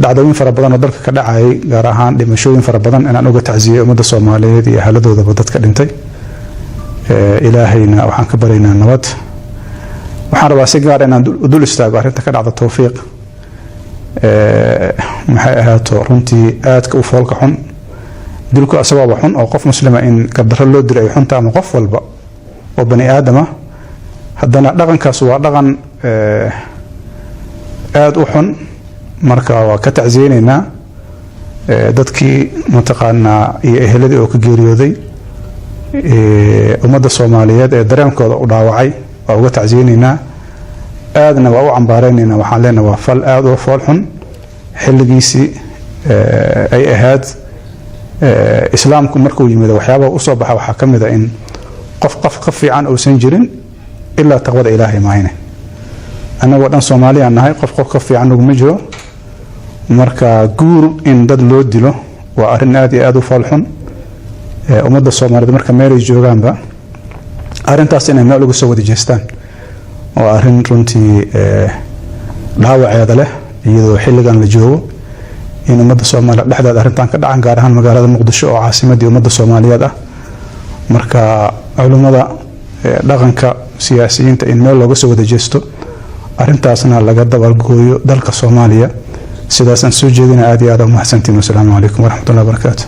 dhacdooyin fara badan oo dalka ka dhacay gaar ahaan dhimashooyin fara badan inaan uga tacsiyeeyo ummadda Soomaaliyeed iyo ahaladoodaba dadka dhintay ilaahayna waxaan ka baryaynaa nabad waxaan rabaa si gaar inaan dul istaago arrinta ka dhacda Tawfiiq maxay ahaato runtii aadka u foolka xun dilku asbaab xun oo qof muslima in qadar loo diray xunta ama qof walba oo bani aadama haddana dhaqankaas waa dhaqan aad u xun marka waa ka tacsiyeynaa dadkii mutaqaana iyo eheladii oo ka geeriyooday ummadda Soomaaliyeed ee dareenkooda u dhaawacay waa uga tacsiyeynaa aadna waa u cambaareynaa waxaan leenahay waa fal aad u fool xun xilligiisi ay ahaad islaamku markuu yimid waxyaabaha u soo baxa waxa kamid ah in qof ka fiican oo san jirin illa taqwada ilaahay maayna anagoo dhan Soomaaliya nahay qof ka fiican ugu ma jiro marka guur in dad loo dilo waa arrin aad iyo aad u fool xun ummadda Soomaaliyeed marka meel ay joogaanba arrintaas inay meel uga soo wada jeestaan oo arrin runtii dhaawaceeda leh iyadoo xilligan la joogo in ummadda Soomaaliyeed dhexdeeda arrintan ka dhacan gaar ahaan magaalada Muqdisho oo caasimadii ummadda Soomaaliyeed ah marka culimada dhaqanka siyaasiyiinta in meel looga soo wada jeesto arrintaasna laga dabalgooyo dalka Soomaaliya sidaas aan soo jeedina aad iyo aad u mahadsantiin. Assalaamu calaykum waraxmatullaahi wabarakaatuh.